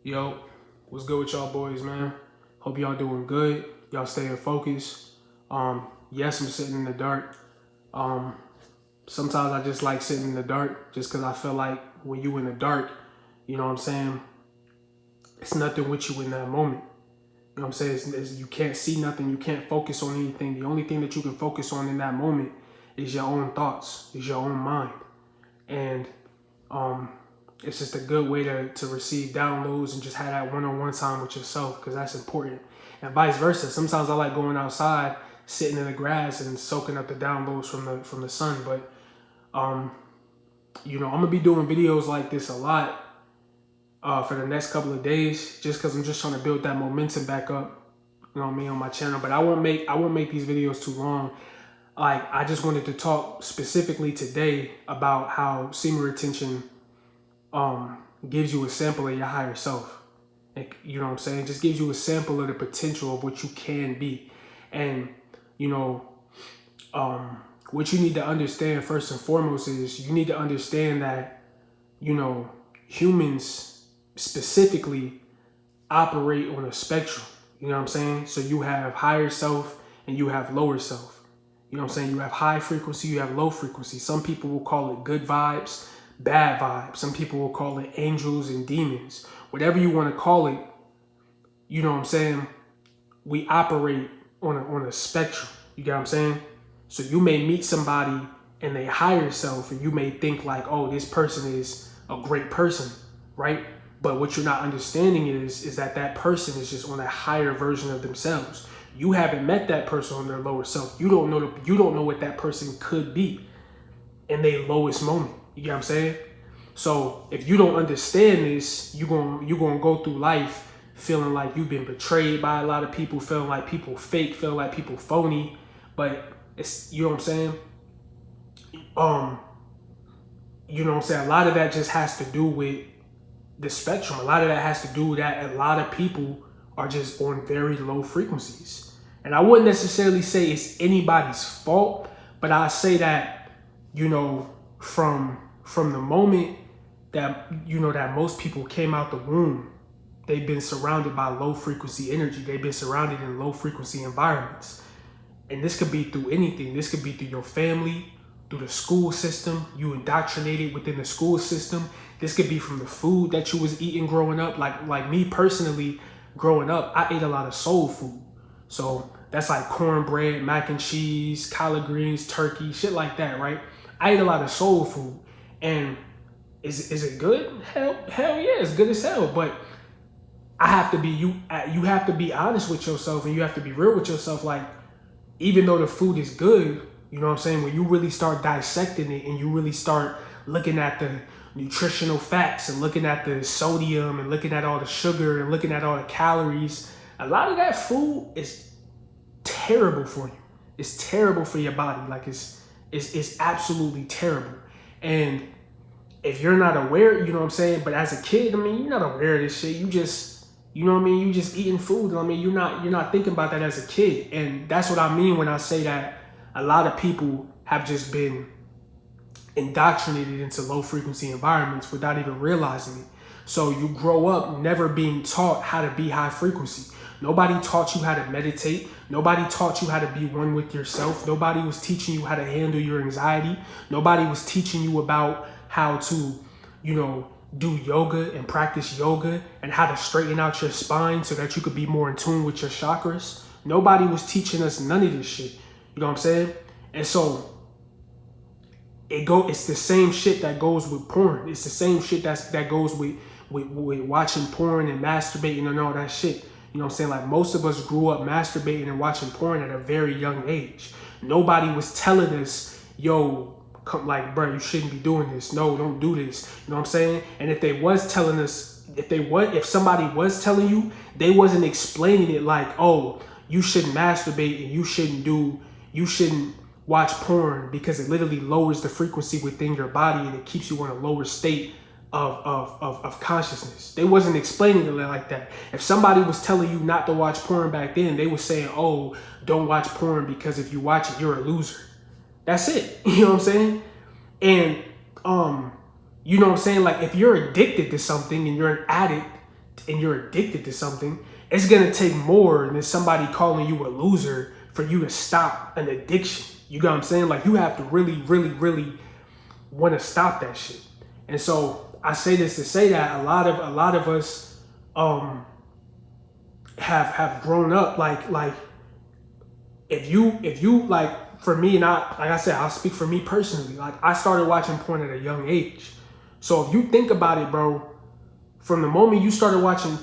Yo, what's good with y'all boys, man? Hope y'all doing good. Y'all staying focused. Yes, I'm sitting in the dark. Um, Sometimes I just like sitting in the dark just because I feel like when you in the dark, you know what I'm saying? It's nothing with you in that moment. You know what I'm saying? You can't see nothing. You can't focus on anything. The only thing that you can focus on in that moment is your own thoughts, is your own mind. And um, it's just a good way to receive downloads and just have that one-on-one time with yourself, because that's important. And vice versa. Sometimes I like going outside, sitting in the grass and soaking up the downloads from the sun. But I'm gonna be doing videos like this a lot for the next couple of days, just because I'm just trying to build that momentum back up. You know what I mean, on my channel. But I won't make these videos too long. Like, I just wanted to talk specifically today about how semen retention gives you a sample of your higher self. Like, you know what I'm saying? Just gives you a sample of the potential of what you can be. And, you know, what you need to understand first and foremost is you need to understand that, humans specifically operate on a spectrum. You know what I'm saying? So you have higher self and you have lower self. You know what I'm saying? You have high frequency, you have low frequency. Some people will call it good vibes, bad vibes. Some people will call it angels and demons. Whatever you want to call it, you know what I'm saying? We operate on a spectrum. You get what I'm saying? So you may meet somebody in their higher self and you may think like, oh, this person is a great person, right? But what you're not understanding is that person is just on a higher version of themselves. You haven't met that person on their lower self. You don't know what that person could be in their lowest moment. You get what I'm saying? So if you don't understand this, you're gonna go through life feeling like you've been betrayed by a lot of people, feeling like people fake, feeling like people phony. But it's, you know what I'm saying? You know what I'm saying? A lot of that just has to do with the spectrum. A lot of that has to do with that a lot of people are just on very low frequencies. And I wouldn't necessarily say it's anybody's fault, but I say that, from the moment that, that most people came out the womb, they've been surrounded by low frequency energy. They've been surrounded in low frequency environments. And this could be through anything. This could be through your family, through the school system. You indoctrinated within the school system. This could be from the food that you was eating growing up. Like me personally, growing up, I ate a lot of soul food. So that's like cornbread, mac and cheese, collard greens, turkey, shit like that, right? I ate a lot of soul food. And is it good? Hell yeah, it's good as hell. But I have to be you have to be honest with yourself and you have to be real with yourself. Like, even though the food is good, you know what I'm saying? When you really start dissecting it and you really start looking at the nutritional facts and looking at the sodium and looking at all the sugar and looking at all the calories, a lot of that food is terrible for you. It's terrible for your body. Like, it's absolutely terrible. And if you're not aware, you know what I'm saying? But as a kid, I mean, you're not aware of this shit. You just, you know what I mean? You just eating food. I mean, you're not thinking about that as a kid. And that's what I mean when I say that a lot of people have just been indoctrinated into low frequency environments without even realizing it. So you grow up never being taught how to be high frequency. Nobody taught you how to meditate. Nobody taught you how to be one with yourself. Nobody was teaching you how to handle your anxiety. Nobody was teaching you about how to, do yoga and practice yoga and how to straighten out your spine so that you could be more in tune with your chakras. Nobody was teaching us none of this shit. You know what I'm saying? And so it's the same shit that goes with porn. It's the same shit that goes with watching porn and masturbating and all that shit. You know what I'm saying? Like, most of us grew up masturbating and watching porn at a very young age. Nobody was telling us, yo, like, bro, you shouldn't be doing this. No, don't do this. You know what I'm saying? And if they was telling us, if somebody was telling you, they wasn't explaining it like, oh, you shouldn't masturbate and you shouldn't watch porn because it literally lowers the frequency within your body and it keeps you in a lower state of consciousness. They wasn't explaining it like that. If somebody was telling you not to watch porn back then, they were saying, oh, don't watch porn because if you watch it, you're a loser. That's it. You know what I'm saying? And you know what I'm saying? Like, if you're addicted to something and you're an addict, and you're addicted to something, it's gonna take more than somebody calling you a loser for you to stop an addiction. You got what I'm saying? Like, you have to really, really, really want to stop that shit. And so I say this to say that a lot of us have grown up like if you like, for me, and like I said, I'll speak for me personally. Like, I started watching porn at a young age. So if you think about it, bro, from the moment you started watching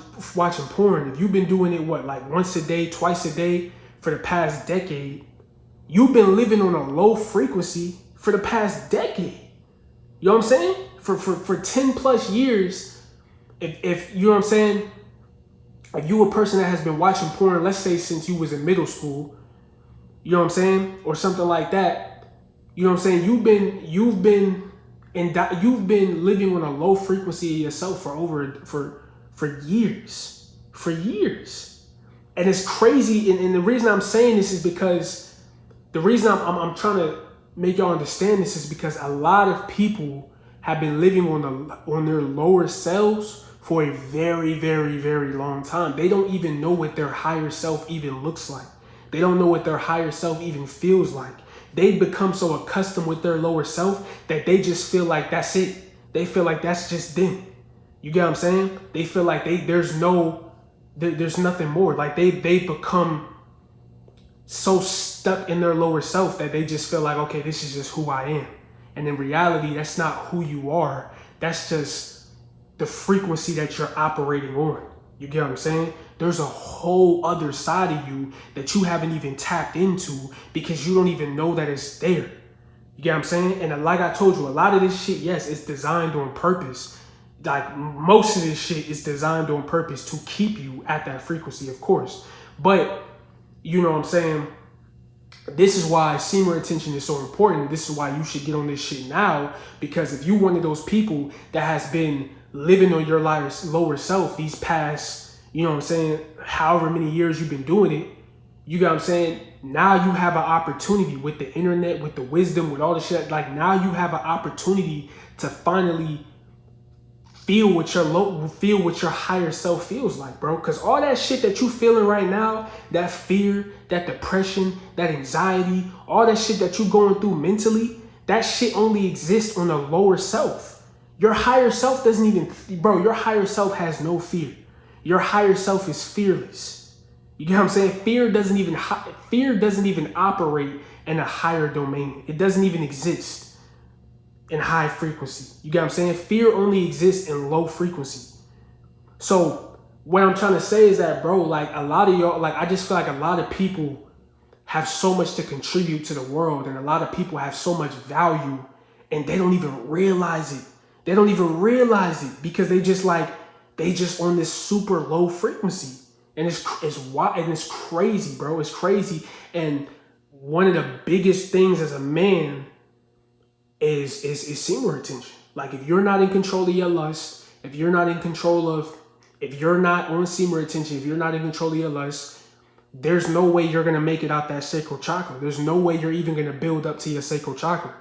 porn, if you've been doing it, what, like once a day, twice a day for the past decade, you've been living on a low frequency for the past decade. You know what I'm saying? For 10 plus years, if you know what I'm saying, if you a person that has been watching porn, let's say since you was in middle school, you know what I'm saying, or something like that, you know what I'm saying, you've been living on a low frequency yourself for years. And it's crazy. And the reason I'm saying this is because the reason I'm trying to make y'all understand this is because a lot of people have been living on their lower selves for a very, very, very long time. They don't even know what their higher self even looks like. They don't know what their higher self even feels like. They've become so accustomed with their lower self that they just feel like that's it. They feel like that's just them. You get what I'm saying? They feel like there's nothing more. Like they become so stuck in their lower self that they just feel like, okay, this is just who I am. And in reality, that's not who you are. That's just the frequency that you're operating on. You get what I'm saying? There's a whole other side of you that you haven't even tapped into because you don't even know that it's there. You get what I'm saying? And like I told you, a lot of this shit, yes, it's designed on purpose. Like, most of this shit is designed on purpose to keep you at that frequency, of course. But, you know what I'm saying? This is why semen retention is so important. This is why you should get on this shit now. Because if you're one of those people that has been living on your lower self these past, you know what I'm saying, however many years you've been doing it, you got what I'm saying? Now you have an opportunity with the internet, with the wisdom, with all the shit. Like, now you have an opportunity to finally feel what your higher self feels like, bro. Because all that shit that you feeling right now, that fear, that depression, that anxiety, all that shit that you going through mentally, that shit only exists on the lower self. Your higher self doesn't even, bro, your higher self has no fear. Your higher self is fearless. You get what I'm saying? Fear doesn't even operate in a higher domain. It doesn't even exist in high frequency. You get what I'm saying? Fear only exists in low frequency. So what I'm trying to say is that, bro, like, a lot of y'all, like, I just feel like a lot of people have so much to contribute to the world, and a lot of people have so much value, and they don't even realize it. They don't even realize it because they just on this super low frequency. And it's crazy, bro. It's crazy. And one of the biggest things as a man is semen retention. Like, if you're not in control of your lust, if you're not on semen retention, if you're not in control of your lust, there's no way you're going to make it out that sacral chakra. There's no way you're even going to build up to your sacral chakra.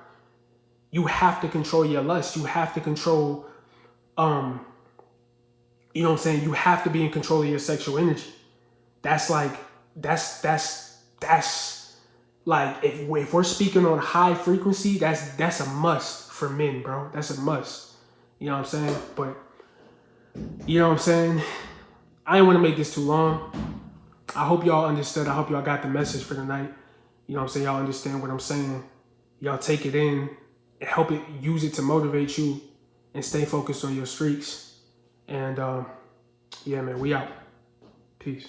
You have to control your lust. You have to control, you know what I'm saying? You have to be in control of your sexual energy. That's like, if we're speaking on high frequency, that's a must for men, bro. That's a must. You know what I'm saying? But, you know what I'm saying? I didn't want to make this too long. I hope y'all understood. I hope y'all got the message for tonight. You know what I'm saying? Y'all understand what I'm saying. Y'all take it in and use it to motivate you and stay focused on your streaks. And yeah, man, we out. Peace.